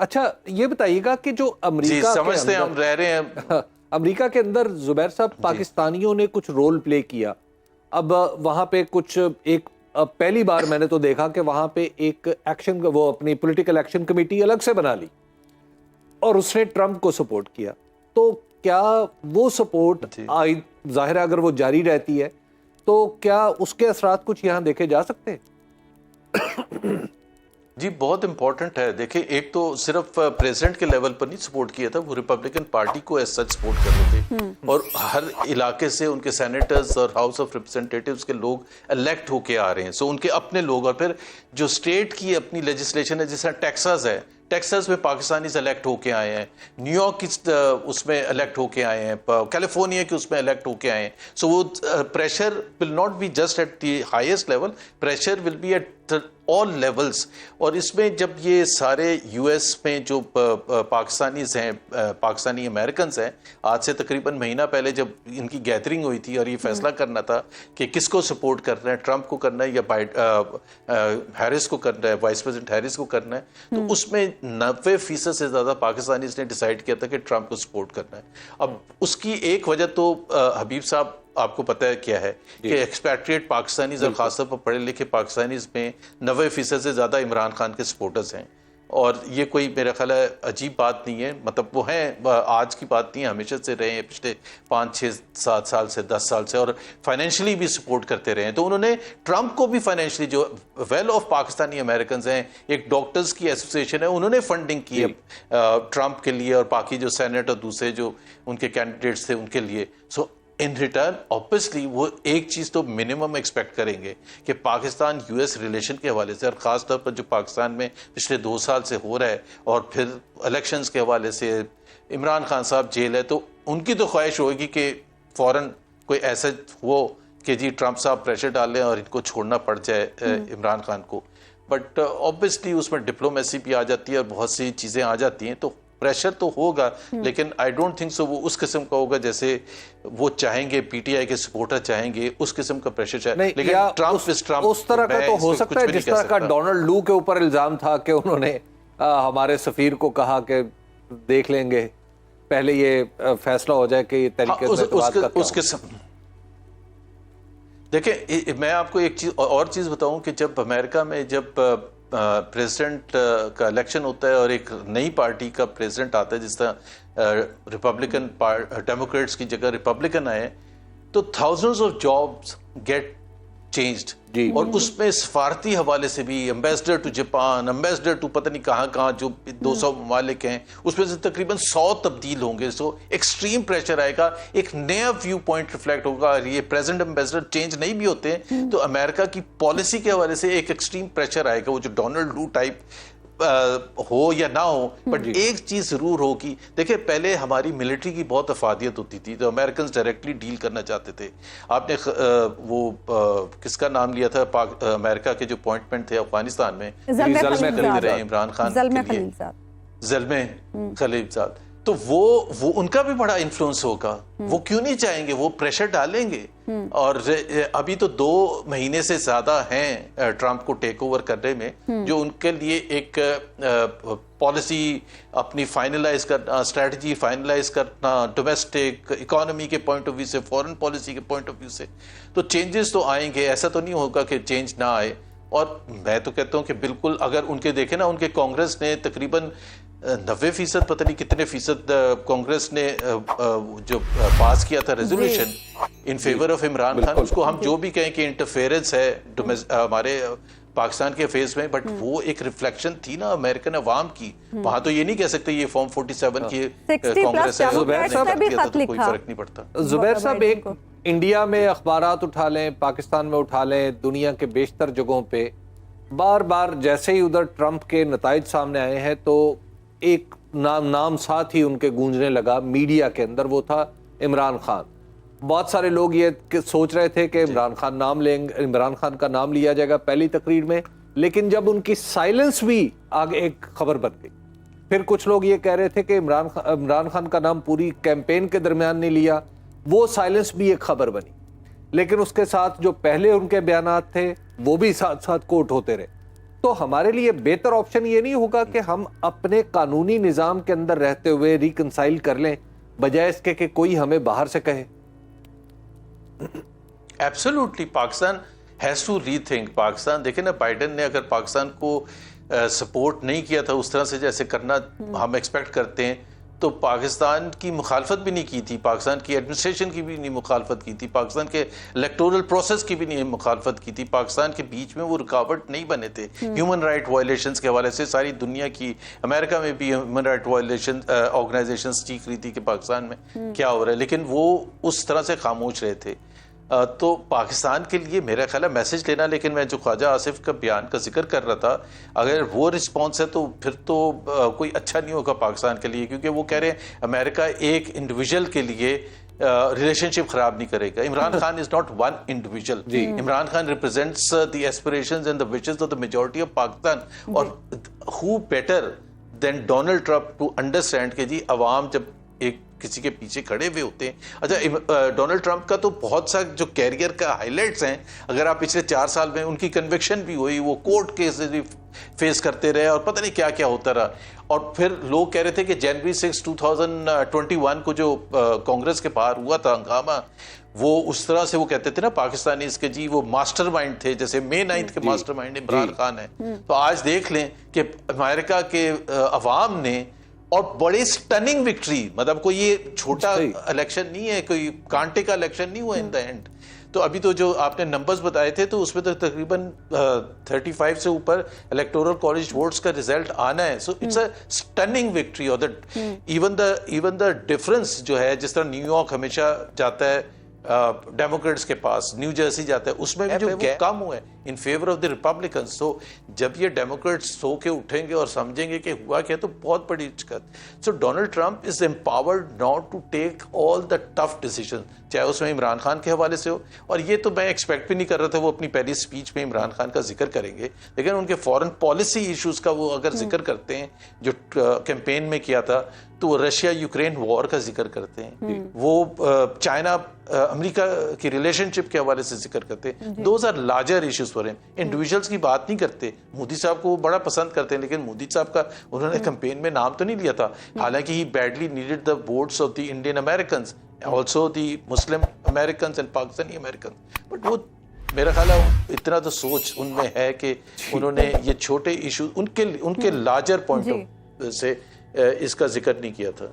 अच्छा ये बताइएगा कि जो अमेरिका के समझते अंदर हम रह रहे हैं अमेरिका के अंदर जुबैर साहब पाकिस्तानियों ने कुछ रोल प्ले किया। अब वहां पे कुछ एक पहली बार मैंने तो देखा कि वहां पे एक एक्शन वो अपनी पॉलिटिकल एक्शन कमेटी अलग से बना ली और उसने ट्रंप को सपोर्ट किया। तो क्या वो सपोर्ट जाहिर है अगर वो जारी रहती है तो क्या उसके असरात कुछ यहाँ देखे जा सकते हैं? जी बहुत इंपॉर्टेंट है। देखिए एक तो सिर्फ प्रेसिडेंट के लेवल पर नहीं सपोर्ट किया था, वो रिपब्लिकन पार्टी को एज सच सपोर्ट कर रहे थे और हर इलाके से उनके सेनेटर्स और हाउस ऑफ रिप्रेजेंटेटिव्स के लोग इलेक्ट होके आ रहे हैं, सो उनके अपने लोग। और फिर जो स्टेट की अपनी लेजिस्लेशन है, जैसा टेक्सास है, टेक्सास में पाकिस्तानी इलेक्ट होके आए हैं, न्यूयॉर्क की उसमें इलेक्ट होके आए हैं, कैलिफोर्निया के उसमें इलेक्ट होके आए हैं। सो वो pressure will not be just at the highest level, pressure will be at all levels. और इसमें जब ये सारे यूएस में जो पाकिस्तानीज हैं, पाकिस्तानी अमेरिकन हैं, आज से तकरीबन महीना पहले जब इनकी गैदरिंग हुई थी और ये फैसला करना था कि किसको सपोर्ट करना है, ट्रंप को करना है या हैरिस को करना है, वाइस प्रेसिडेंट हैरिस को करना है, तो उसमें 90% से ज़्यादा पाकिस्तानीज ने डिसाइड किया था कि ट्रंप को सपोर्ट करना है। अब उसकी एक वजह तो हबीब साहब आपको पता है क्या है कि एक्सपैट्रिएट पाकिस्तानीज और खासतौर पर पढ़े लिखे पाकिस्तानीज में 90% से ज़्यादा इमरान खान के सपोर्टर्स हैं। और ये कोई मेरा ख्याल है अजीब बात नहीं है, मतलब वो हैं, आज की बात नहीं है, हमेशा से रहे हैं, पिछले 5, 6, 7 साल से, 10 साल से, और फाइनेंशियली भी सपोर्ट करते रहे हैं। तो उन्होंने ट्रंप को भी फाइनेंशियली, जो वेल ऑफ पाकिस्तानी अमेरिकन हैं, एक डॉक्टर्स की एसोसिएशन है, उन्होंने फंडिंग की है ट्रंप के लिए और बाकी जो सेनेट और दूसरे जो उनके कैंडिडेट्स थे उनके लिए। सो इन रिटर्न ऑब्वियसली वो एक चीज़ तो मिनिमम एक्सपेक्ट करेंगे कि पाकिस्तान यूएस रिलेशन के हवाले से, और ख़ास तौर पर जो पाकिस्तान में पिछले 2 साल से हो रहा है और फिर इलेक्शंस के हवाले से इमरान खान साहब जेल है, तो उनकी तो ख्वाहिश होगी कि फ़ौरन कोई ऐसा हो कि जी ट्रंप साहब प्रेशर डालें और इनको छोड़ना पड़ जाए इमरान खान को। बट ऑब्वियसली उसमें डिप्लोमेसी भी आ जाती है और बहुत सी चीज़ें आ जाती हैं, तो प्रेशर तो होगा, लेकिन आई डोंट थिंक सो वो उस किस्म का होगा जैसे वो चाहेंगे, पीटीआई के सपोर्टर चाहेंगे, उस किस्म का प्रेशर चाहिए। लेकिन ट्रंप उस तरह का तो हो सकता है जिस तरह का डोनाल्ड लू के ऊपर इल्जाम था कि उन्होंने हमारे सफीर को कहा कि देख लेंगे, पहले ये फैसला हो जाए कि ये तरीके देखिए मैं आपको एक चीज और चीज बताऊं कि जब अमेरिका में जब प्रेसिडेंट का इलेक्शन होता है और एक नई पार्टी का प्रेसिडेंट आता है, जिस तरह रिपब्लिकन डेमोक्रेट्स की जगह रिपब्लिकन आए, तो thousands of jobs get changed. और उसमें सफारती हवाले से भी ambassador to Japan, ambassador to पता नहीं कहाँ कहाँ जो 200 ममालिक हैं, उसमें से तकरीबन 100 तब्दील होंगे। सो एक्सट्रीम प्रेशर आएगा, एक नया व्यू पॉइंट रिफ्लेक्ट होगा। और ये प्रेजेंट एम्बेसडर चेंज नहीं भी होते हैं तो अमेरिका की पॉलिसी के हवाले से एक एक्सट्रीम प्रेशर आएगा, वो जो डोनाल्ड लू टाइप हो या ना हो। बट एक चीज जरूर होगी, देखिए पहले हमारी मिलिट्री की बहुत अफादियत होती थी, तो अमेरिकन डायरेक्टली डील करना चाहते थे। आपने वो किसका नाम लिया था, अमेरिका के जो अपॉइंटमेंट थे अफगानिस्तान में, रहे इमरान खान के लिए, ज़ल्मे खलीलजाद, तो वो उनका भी बड़ा इन्फ्लुएंस होगा। वो क्यों नहीं चाहेंगे, वो प्रेशर डालेंगे। और अभी तो 2 महीने से ज्यादा हैं ट्रंप को टेक ओवर करने में, जो उनके लिए एक पॉलिसी अपनी फाइनलाइज करना, स्ट्रेटजी फाइनलाइज करना, डोमेस्टिक इकोनॉमी के पॉइंट ऑफ व्यू से, फॉरेन पॉलिसी के पॉइंट ऑफ व्यू से, तो चेंजेस तो आएंगे, ऐसा तो नहीं होगा कि चेंज ना आए। और मैं तो कहता हूं कि बिल्कुल, अगर उनके देखें ना, उनके कांग्रेस ने तकरीबन 90% पता नहीं कितने फीसद कांग्रेस ने जो पास किया था resolution in favour of Imran Khan, उसको हम जो भी कहें कि इंटरफेरेंस है हमारे पाकिस्तान के फेस में, बट वो एक रिफ्लेक्शन थी ना अमेरिकन अवाम की। वहां तो ये नहीं कह सकते ये फॉर्म 47 की कांग्रेस है, तो कोई फर्क नहीं पड़ता। जुबैर साहब, एक इंडिया में अखबारात उठा लें, पाकिस्तान में उठा लें, दुनिया के बेशतर जगहों पे बार बार जैसे ही उधर ट्रंप के नताइज सामने आए हैं तो एक नाम साथ ही उनके गूंजने लगा मीडिया के अंदर, वो था इमरान खान। बहुत सारे लोग ये सोच रहे थे कि इमरान खान का नाम लिया जाएगा पहली तकरीर में, लेकिन जब उनकी साइलेंस भी आगे एक खबर बन गई। फिर कुछ लोग ये कह रहे थे कि इमरान खान का नाम पूरी कैंपेन के दरमियान नहीं लिया, वो साइलेंस भी एक खबर बनी। लेकिन उसके साथ जो पहले उनके बयानात थे वो भी साथ साथ कोट होते रहे। तो हमारे लिए बेहतर ऑप्शन ये नहीं होगा कि हम अपने कानूनी निजाम के अंदर रहते हुए रिकंसाइल कर लें, बजाय इसके कि कोई हमें बाहर से कहे? Absolutely, Pakistan has to rethink. Pakistan देखे ना, बाइडेन ने अगर पाकिस्तान को सपोर्ट नहीं किया था उस तरह से जैसे करना हम एक्सपेक्ट करते हैं, तो पाकिस्तान की मुखालफत भी नहीं की थी, पाकिस्तान की एडमिनिस्ट्रेशन की भी नहीं मुखालफत की थी, पाकिस्तान के इलेक्टोरल प्रोसेस की भी नहीं मुखालफत की थी, पाकिस्तान के बीच में वो रुकावट नहीं बने थे। ह्यूमन राइट वायलेशंस के हवाले से सारी दुनिया की, अमेरिका में भी ह्यूमन राइट वायलेशन ऑर्गेनाइजेशंस चीख रही थी कि पाकिस्तान में क्या हो रहा है, लेकिन वो उस तरह से खामोश रहे थे। तो पाकिस्तान के लिए मेरा ख्याल है मैसेज लेना, लेकिन मैं जो ख्वाजा आसिफ का बयान का जिक्र कर रहा था, अगर वो रिस्पॉन्स है तो फिर तो कोई अच्छा नहीं होगा पाकिस्तान के लिए, क्योंकि वो कह रहे हैं अमेरिका एक इंडिविजुअल के लिए रिलेशनशिप खराब नहीं करेगा। Imran Khan is not one individual. Imran Khan represents the aspirations and the wishes of the majority of Pakistan, और who better than Donald Trump to understand कि जी अवाम जब एक किसी के पीछे खड़े हुए होते हैं। अच्छा, डोनाल्ड ट्रंप का तो बहुत सा जो कैरियर का हाइलाइट्स हैं, अगर आप पिछले 4 साल में उनकी कन्विक्शन भी हुई, वो कोर्ट केसेस भी फेस करते रहे और पता नहीं क्या क्या होता रहा, और फिर लोग कह रहे थे कि जनवरी 6, 2021 को जो कांग्रेस के बाहर हुआ था हंगामा, वो उस तरह से वो कहते थे ना पाकिस्तानी इसके जी वो मास्टरमाइंड थे, जैसे मई 9 के मास्टरमाइंड इमरान खान है। तो आज देख लें कि अमेरिका के अवाम ने, और बड़ी स्टनिंग विक्ट्री, मतलब कोई ये छोटा इलेक्शन नहीं है, कोई कांटे का इलेक्शन नहीं हुआ इन द एंड। तो अभी तो जो आपने नंबर्स बताए थे, तो उसमें तो तकरीबन 35 से ऊपर इलेक्टोरल कॉलेज वोट्स का रिजल्ट आना है। So it's a stunning victory. और इवन द डिफरेंस जो है, जिस तरह न्यूयॉर्क हमेशा जाता है डेमोक्रेट्स के पास, न्यू जर्सी जाता है, उसमें भी जो गैप कम हुआ है in favour of the Republicans. तो जब ये डेमोक्रेट्स सो के उठेंगे और समझेंगे कि हुआ क्या, तो बहुत बड़ी दिक्कत। So Donald Trump is empowered not to take all the tough decision, चाहे उसमें इमरान खान के हवाले से हो, और ये तो मैं एक्सपेक्ट भी नहीं कर रहा था वो अपनी पहली स्पीच में इमरान खान का जिक्र करेंगे, लेकिन उनके फॉरेन पॉलिसी इश्यूज का वो अगर जिक्र करते हैं, जो कैंपेन में किया था, तो वो रशिया यूक्रेन वॉर का जिक्र करते हैं, वो चाइना अमेरिका की रिलेशनशिप के हवाले से जिक्र करते हैं। Those are larger issues for him. Individuals की बात नहीं करते। मोदी साहब को वो बड़ा पसंद करते हैं, लेकिन मोदी साहब का उन्होंने कैंपेन में नाम तो नहीं लिया था, हालांकि he badly needed the votes of the Indian Americans, also the Muslim Americans and Pakistani Americans. But वो मेरा ख्याल है इतना तो सोच उनमें है कि उन्होंने ये छोटे इशू उनके लार्जर पॉइंट से इसका जिक्र नहीं किया था।